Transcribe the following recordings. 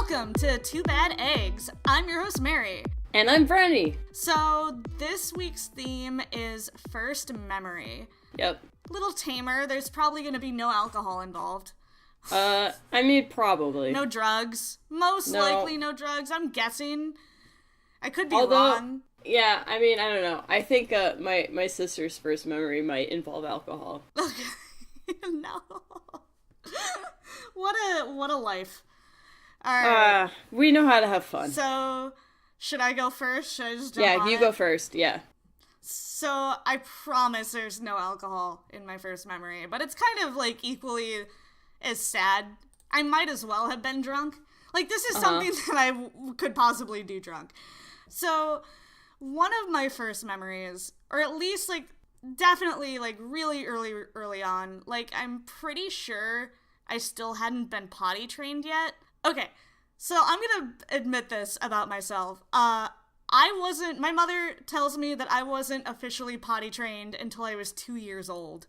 Welcome to 2BadEggs. I'm your host, Mary. And I'm vrenilee. So, this week's theme is first memory. Yep. Little tamer. There's probably going to be no alcohol involved. Probably. No drugs. Most likely no drugs. I'm guessing. I could be wrong. Yeah, I don't know. I think my sister's first memory might involve alcohol. Okay. No. What a life. Alright. We know how to have fun. So, should I go first? Should I just jump on you it? go first, yeah. So, I promise there's no alcohol in my first memory, but it's kind of, equally as sad. I might as well have been drunk. This is something that I could possibly do drunk. So, one of my first memories, or at least, definitely, really early on, I'm pretty sure I still hadn't been potty trained yet. Okay, so I'm gonna admit this about myself. My mother tells me that I wasn't officially potty trained until I was 2 years old.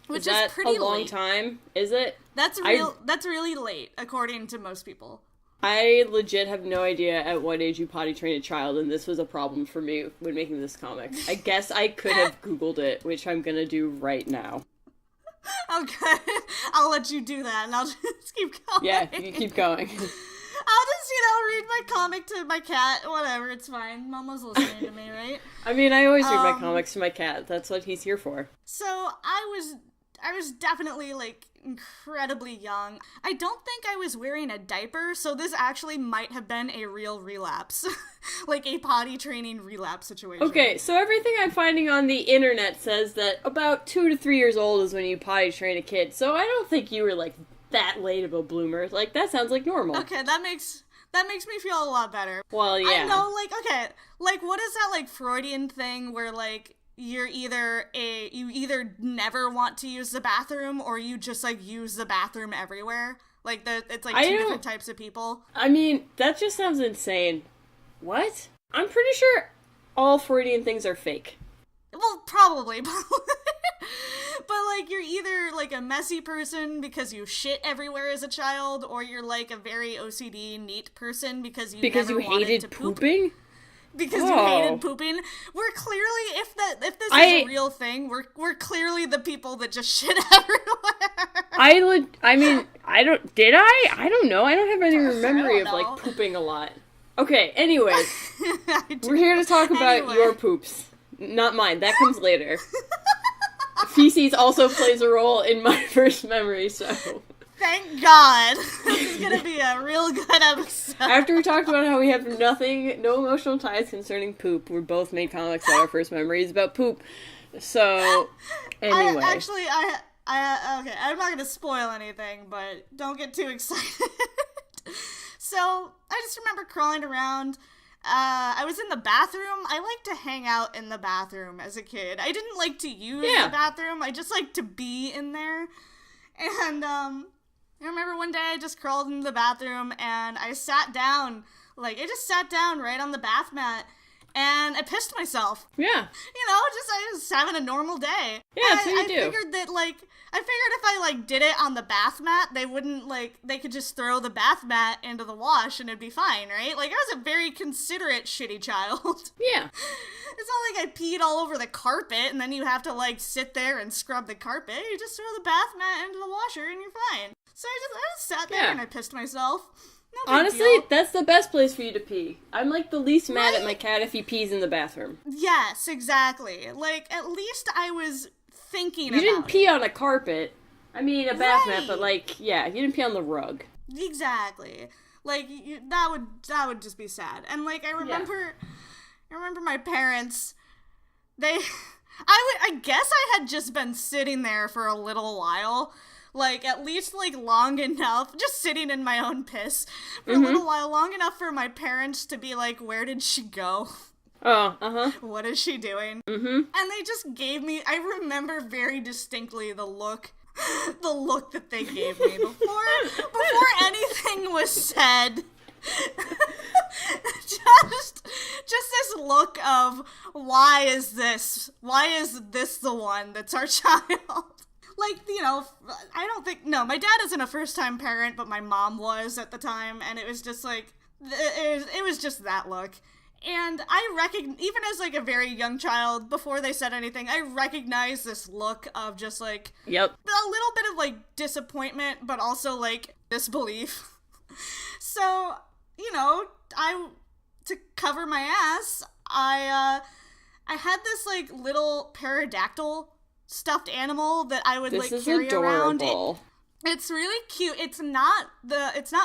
Which is pretty late. A long time, is it? That's really late, according to most people. I legit have no idea at what age you potty train a child, and this was a problem for me when making this comic. I guess I could have Googled it, which I'm gonna do right now. Okay, I'll let you do that, and I'll just keep going. Yeah, you keep going. I'll just, read my comic to my cat, whatever, it's fine. Mama's listening to me, right? I always read my comics to my cat. That's what he's here for. So, I was definitely, incredibly young. I don't think I was wearing a diaper, so this actually might have been a real relapse. A potty training relapse situation. Okay, so everything I'm finding on the internet says that about 2 to 3 years old is when you potty train a kid, so I don't think you were, that late of a bloomer. That sounds like normal. Okay, that makes me feel a lot better. Well, yeah. I know, okay, what is that, Freudian thing where, you either never want to use the bathroom or you just, use the bathroom everywhere? It's, two different types of people. That just sounds insane. What? I'm pretty sure all Freudian things are fake. Well, probably. But, you're either, a messy person because you shit everywhere as a child, or you're, a very OCD, neat person because you never wanted to poop. Pooping? Because you hated pooping. We're clearly, if this is a real thing, we're clearly the people that just shit everywhere. I don't know. I don't have any memory of, pooping a lot. Okay, anyways. We're here to talk about your poops. Not mine. That comes later. Feces also plays a role in my first memory, so... Thank God. This is gonna be a real good episode. After we talked about how we have no emotional ties concerning poop, we both made comics about our first memories about poop. So, anyway. Okay, I'm not gonna spoil anything, but don't get too excited. So, I just remember crawling around. I was in the bathroom. I liked to hang out in the bathroom as a kid. I didn't like to use the bathroom. I just liked to be in there. And, I remember one day I just crawled into the bathroom and I sat down, I just sat down right on the bath mat and I pissed myself. Yeah. I was having a normal day. Yeah, that's what you do. I figured if I, did it on the bath mat, they wouldn't, they could just throw the bath mat into the wash and it'd be fine, right? I was a very considerate, shitty child. Yeah. It's not like I peed all over the carpet and then you have to, sit there and scrub the carpet. You just throw the bath mat into the washer and you're fine. So I just sat there and I pissed myself. No big Honestly, deal. that's the best place for you to pee. I'm the least mad at my cat if he pees in the bathroom. Yes, exactly. At least I was thinking about it. You didn't pee on a carpet. A bath mat, but you didn't pee on the rug. Exactly. That would just be sad. And I remember my parents, I guess I had just been sitting there for a little while. At least, long enough, just sitting in my own piss for a little while, long enough for my parents to be where did she go? Oh, uh-huh. What is she doing? Mm-hmm. And they just gave me, I remember very distinctly the look that they gave me before anything was said. just this look of, why is this the one that's our child? like, you know, I don't think, no, my dad isn't a first-time parent, but my mom was at the time, and it was just, like, it was just that look. And even as, like, a very young child, before they said anything, I recognized this look of just, like, yep, a little bit of, like, disappointment, but also, like, disbelief. So, you know, to cover my ass, I had this, like, little pterodactyl stuffed animal that I would, this like, carry around. It's really cute. It's not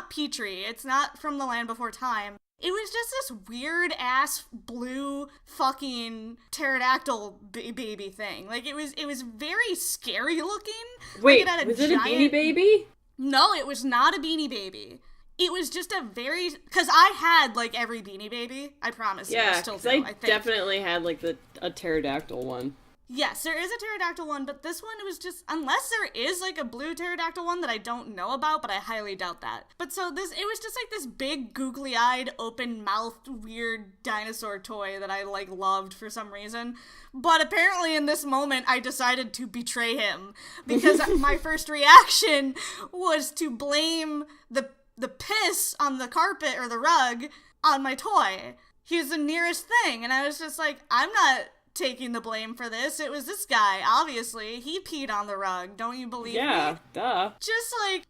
Petrie. It's not from the Land Before Time. It was just this weird-ass blue fucking pterodactyl baby thing. Like, it was very scary looking. Wait, like was it a Beanie Baby? No, it was not a Beanie Baby. It was just a very... Because I had, like, every Beanie Baby. I promise you. I still do, I think. Definitely had, like, a pterodactyl one. Yes, there is a pterodactyl one, but this one, it was just... Unless there is, like, a blue pterodactyl one that I don't know about, but I highly doubt that. But so it was just, like, this big, googly-eyed, open-mouthed, weird dinosaur toy that I, like, loved for some reason. But apparently in this moment, I decided to betray him. Because my first reaction was to blame the piss on the carpet or the rug on my toy. He was the nearest thing, and I was just like, I'm not taking the blame for this. It was this guy, obviously. He peed on the rug. Don't you believe me? Yeah, duh. Just, like,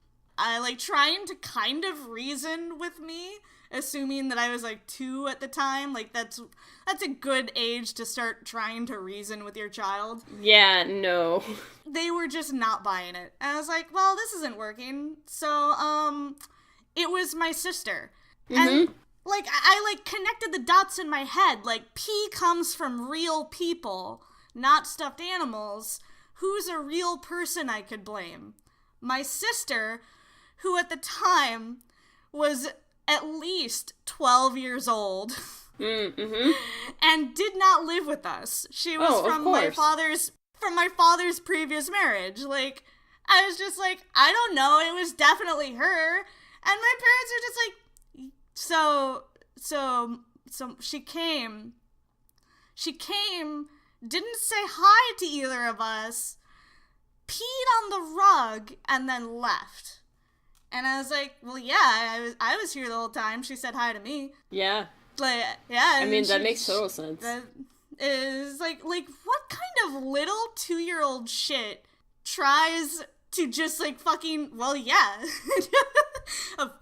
trying to kind of reason with me, assuming that I was, like, 2 at the time. Like, that's a good age to start trying to reason with your child. Yeah, no. They were just not buying it. And I was like, well, this isn't working. So, it was my sister. Mm-hmm. And, like, I, like, connected the dots in my head. Like, pee comes from real people, not stuffed animals. Who's a real person I could blame? My sister, who at the time was at least 12 years old. Mm-hmm. And did not live with us. She was from my father's previous marriage. Like, I was just like, I don't know, it was definitely her. And my parents are just like, so she came, didn't say hi to either of us, peed on the rug, and then left. And I was like, well, yeah, I was here the whole time. She said hi to me. Yeah. Like, yeah. I mean, that makes total sense. That is, like, what kind of little 2-year-old shit tries to just, like, fucking, well, yeah.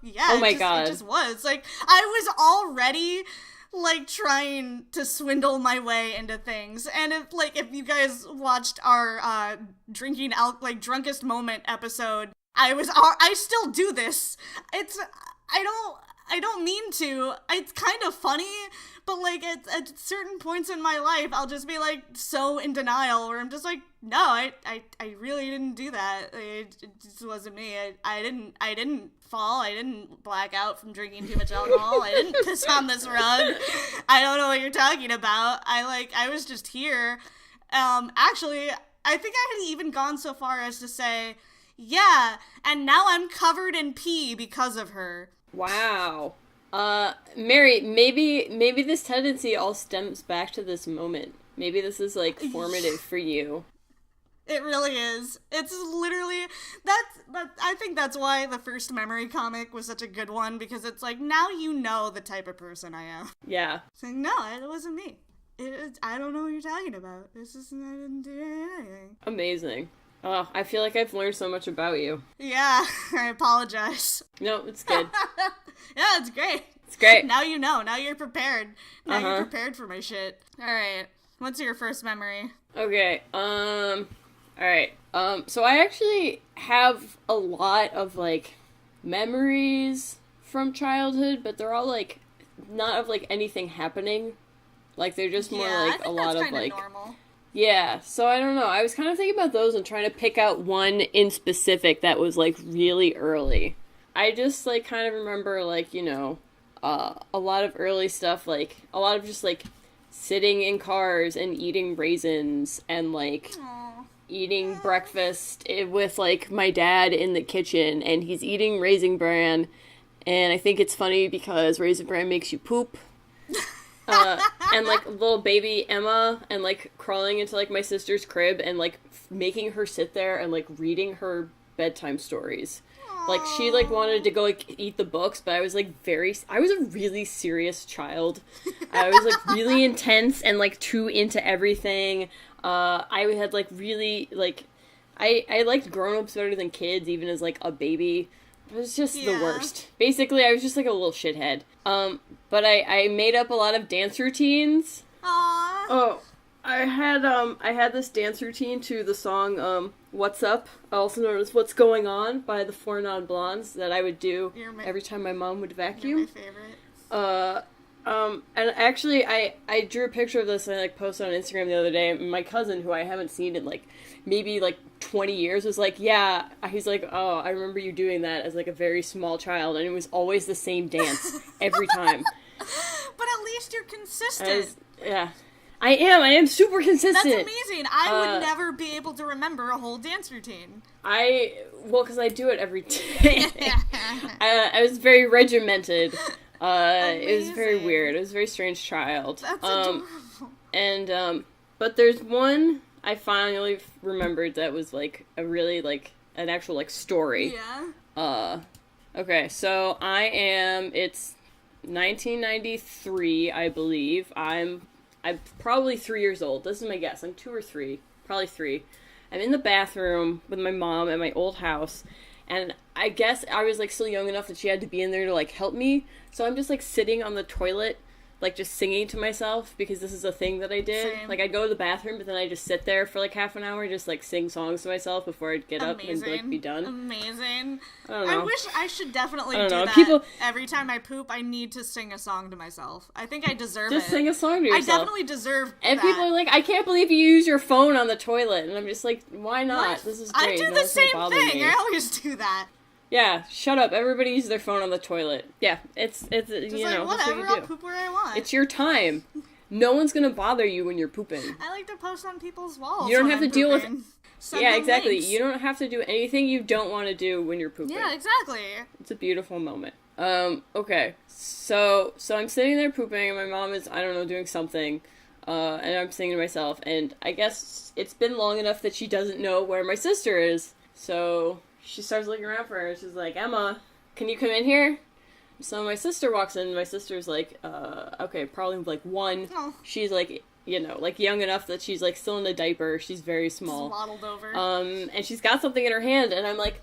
Yeah, oh my God. It just was. Like, I was already, like, trying to swindle my way into things. And if you guys watched our drunkest moment episode, I still do this. I don't mean to. It's kind of funny, but, like, at certain points in my life, I'll just be, like, so in denial, where I'm just like, no, I really didn't do that. It just wasn't me. I didn't fall. I didn't black out from drinking too much alcohol. I didn't piss on this rug. I don't know what you're talking about. I was just here. Actually, I think I had even gone so far as to say, yeah, and now I'm covered in pee because of her. Wow. Mary, maybe this tendency all stems back to this moment. Maybe this is, like, formative for you. It really is. It's literally, I think that's why the first memory comic was such a good one, because it's like, now you know the type of person I am. Yeah. It's like, no, it wasn't me. I don't know what you're talking about. I didn't do anything. Amazing. Oh, I feel like I've learned so much about you. Yeah, I apologize. No, it's good. Yeah, it's great. It's great. Now you know. Now you're prepared. Now you're prepared for my shit. Alright. What's your first memory? Okay, alright. So I actually have a lot of, like, memories from childhood, but they're all, like, not of, like, anything happening. Like, they're just more, like, a lot of, like... normal. Yeah, so I don't know. I was kind of thinking about those and trying to pick out one in specific that was, like, really early. I just, like, kind of remember, like, you know, a lot of early stuff, like, a lot of just, like, sitting in cars and eating raisins and, like, eating breakfast with, like, my dad in the kitchen, and he's eating Raisin Bran, and I think it's funny because Raisin Bran makes you poop. and, like, little baby Emma, and, like, crawling into, like, my sister's crib, and, like, making her sit there and, like, reading her bedtime stories. Like, she, like, wanted to go, like, eat the books, but I was, like, I was a really serious child. I was, like, really intense and, like, too into everything. I had, like, really, like, I liked grown-ups better than kids, even as, like, a baby. It was just the worst. Basically, I was just, like, a little shithead. But I made up a lot of dance routines. Aww. Oh, I had this dance routine to the song, What's Up, also known as What's Going On, by the Four Non Blondes, that I would do every time my mom would vacuum. You're my favorite. And actually, I drew a picture of this and I, like, posted on Instagram the other day, and my cousin, who I haven't seen in, like, maybe, like, 20 years, was like, yeah, he's like, oh, I remember you doing that as, like, a very small child, and it was always the same dance, every time. But at least you're consistent. Yeah. I am super consistent. That's amazing. I would never be able to remember a whole dance routine. Because I do it every day. I was very regimented. It was very weird. It was a very strange child. That's adorable. But there's one I finally remembered that was, like, a really, like, an actual, like, story. Yeah. Okay, so it's 1993, I believe. I'm probably 3 years old. This is my guess. I'm 2 or 3. Probably 3. I'm in the bathroom with my mom at my old house, and I guess I was, like, still young enough that she had to be in there to, like, help me. So I'm just, like, sitting on the toilet, like, just singing to myself, because this is a thing that I did. Same. Like, I'd go to the bathroom, but then I'd just sit there for, like, half an hour, just, like, sing songs to myself before I'd get up and, like, be done. Amazing. I don't know. I wish I should definitely do know. that. Every time I poop, I need to sing a song to myself. I think I deserve it. Just sing a song to yourself. I definitely deserve and that. People are like, I can't believe you use your phone on the toilet. And I'm just like, why not? What? This is great. I do No the one's gonna same bother thing. me. I always do that. Yeah, shut up. Everybody uses their phone on the toilet. Yeah, it's Just you know, like, whatever, that's what you I'll do. poop where I want. It's your time. No one's gonna bother you when you're pooping. I like to post on people's walls. You don't when have to I'm deal with. pooping. Send Yeah, them exactly. links. You don't have to do anything you don't want to do when you're pooping. Yeah, exactly. It's a beautiful moment. Okay. So I'm sitting there pooping, and my mom is, I don't know, doing something. And I'm singing to myself, and I guess it's been long enough that she doesn't know where my sister is. So she starts looking around for her, and she's like, Emma, can you come in here? So my sister walks in, and my sister's like, okay, probably like 1. Oh. She's like, you know, like young enough that she's like still in a diaper. She's very small. Swaddled over. And she's got something in her hand, and I'm like,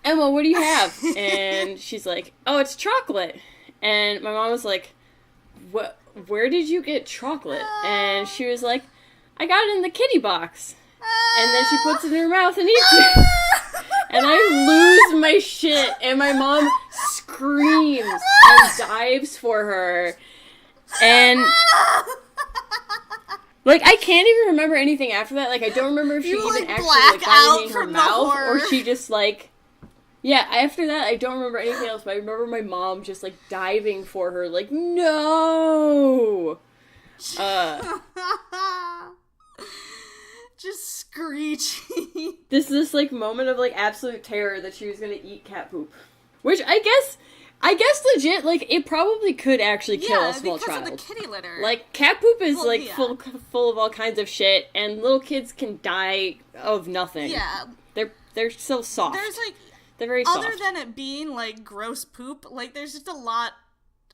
Emma, what do you have? And she's like, oh, it's chocolate. And my mom was like, what? Where did you get chocolate? And she was like, I got it in the kitty box. And then she puts it in her mouth and eats it. And I lose my shit, and my mom screams and dives for her. And, like, I can't even remember anything after that. Like, I don't remember if she even like, actually black like, got out it in her from the mouth, horror. or she just, like... Yeah, after that, I don't remember anything else, but I remember my mom just, like, diving for her, like, no! Just screeching. This, like, moment of, like, absolute terror that she was gonna eat cat poop. Which, I guess legit, like, it probably could actually kill a small child. Yeah, because of the kitty litter. Like, cat poop is, full of all kinds of shit, and little kids can die of nothing. Yeah. They're so soft. There's, like... They're very soft. Other than it being, like, gross poop, like, there's just a lot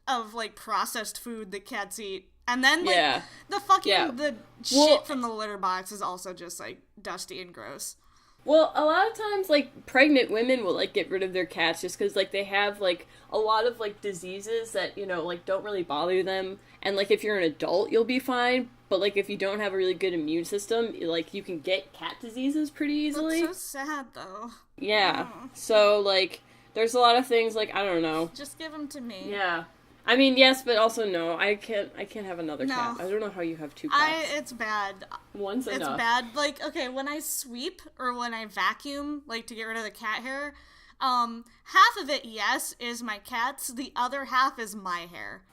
of, like, processed food that cats eat. And then, like, the fucking, the shit from the litter box is also just, like, dusty and gross. Well, a lot of times, like, pregnant women will, like, get rid of their cats just because, like, they have, like, a lot of, like, diseases that, you know, like, don't really bother them. And, like, if you're an adult, you'll be fine. But, like, if you don't have a really good immune system, like, you can get cat diseases pretty easily. That's so sad, though. Yeah. So, like, there's a lot of things, like, I don't know. Just give them to me. Yeah. I mean, yes, but also no. I can't have another cat. I don't know how you have 2 cats. It's bad. One's enough. It's bad. Like, okay, when I sweep or when I vacuum, like, to get rid of the cat hair, half of it, yes, is my cat's. The other half is my hair.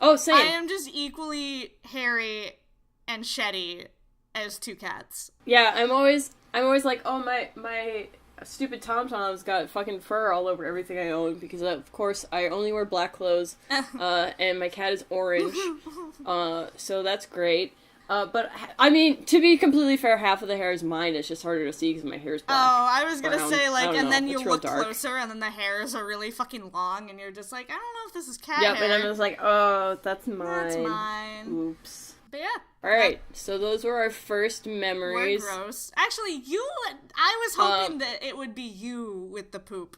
Oh, same. I am just equally hairy and sheddy as 2 cats. Yeah, I'm always like, oh, stupid Tom-Tom's got fucking fur all over everything I own because, of course, I only wear black clothes, and my cat is orange, so that's great. But, I mean, to be completely fair, half of the hair is mine. It's just harder to see because my hair is black. Oh, I was gonna say, like, and then you look dark. closer, and then the hairs are really fucking long, and you're just like, I don't know if this is cat hair. Yep, and I'm just like, oh, that's mine. That's mine. Oops. But yeah. Alright, so those were our first memories. We're gross. Actually, I was hoping that it would be you with the poop.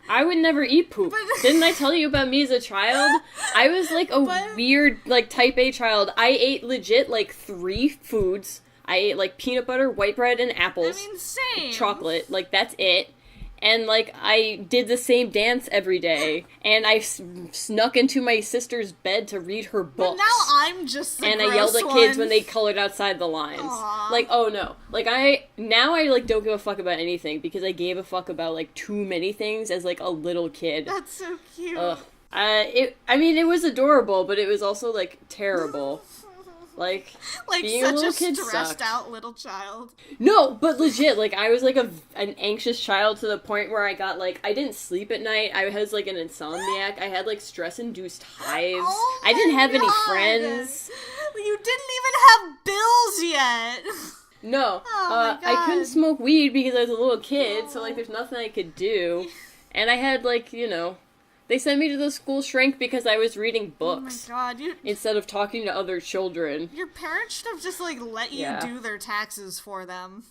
I would never eat poop. Didn't I tell you about me as a child? I was like a weird, like, type A child. I ate legit, like, 3 foods. I ate, like, peanut butter, white bread, and apples. I mean, same. Chocolate. Like, that's it. And, like, I did the same dance every day. And I snuck into my sister's bed to read her books. But now I'm just the And gross I yelled at one. kids when they colored outside the lines. Aww. Like, oh no. Like, I like, don't give a fuck about anything. Because I gave a fuck about, like, too many things as, like, a little kid. That's so cute. Ugh. I mean, it was adorable, but it was also, like, terrible. Like being such a little kid stressed sucked. out little child. No, but legit, like, I was, like, an anxious child to the point where I got, like, I didn't sleep at night. I was, like, an insomniac. I had, like, stress-induced hives. Oh I didn't have God. any friends. You didn't even have bills yet. No. Oh my God. I couldn't smoke weed because I was a little kid, so, like, there's nothing I could do. And I had, like, you know... They sent me to the school shrink because I was reading books. Oh my God, instead of talking to other children. Your parents should have just, like, let you do their taxes for them.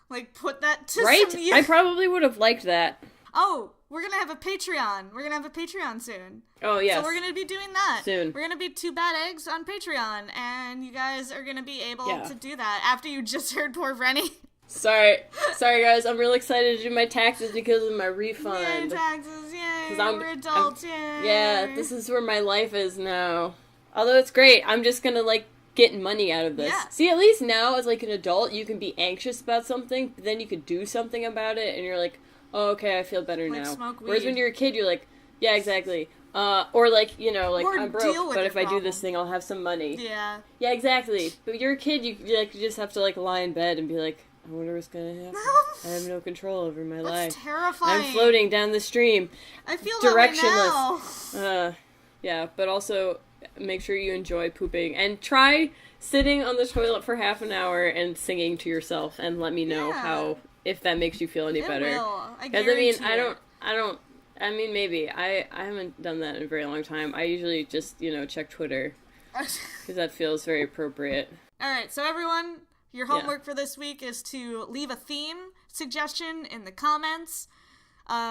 Like, put that to right? some... I probably would have liked that. Oh, we're gonna have a Patreon. We're gonna have a Patreon soon. Oh, yes. So we're gonna be doing that. Soon. We're gonna be 2BadEggs on Patreon, and you guys are gonna be able to do that after you just heard poor Vrennie. Sorry guys, I'm really excited to do my taxes because of my refund. Yay, taxes, yay, we're adults, yay. Yeah, this is where my life is now. Although it's great, I'm just gonna, like, get money out of this. Yeah. See, at least now, as, like, an adult, you can be anxious about something, but then you could do something about it, and you're like, oh, okay, I feel better like now. Smoke weed. Whereas when you're a kid, you're like, yeah, exactly. Or, like, you know, like, or I'm broke, but if I problem. do this thing, I'll have some money. Yeah. Yeah, exactly. But you're a kid, you just have to, like, lie in bed and be like, I wonder what's gonna happen. I have no control over my life. That's terrifying. I'm floating down the stream. I feel directionless. That right now. Yeah, but also make sure you enjoy pooping and try sitting on the toilet for half an hour and singing to yourself and let me know how, if that makes you feel any better. Because I mean, maybe. I haven't done that in a very long time. I usually just, check Twitter. Because that feels very appropriate. Alright, so everyone, your homework for this week is to leave a theme suggestion in the comments.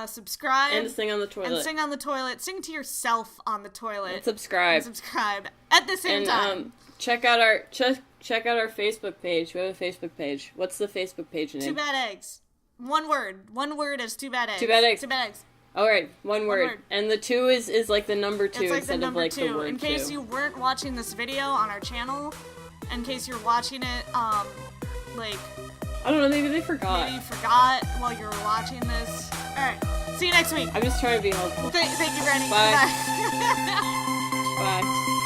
Subscribe. And sing on the toilet. And sing on the toilet. Sing to yourself on the toilet. And subscribe. At the same time. Check out our Facebook page. We have a Facebook page. What's the Facebook page name? 2BadEggs. One word. One word is 2BadEggs. 2BadEggs. 2BadEggs. All right, one word. And the 2 is like the number 2 instead of like the word 2. In case you weren't watching this video on our channel, in case you're watching it, like... I don't know, maybe they forgot. Maybe you forgot while you were watching this. Alright, see you next week. I'm just trying to be helpful. Thank you, Granny. Bye. Bye. Bye.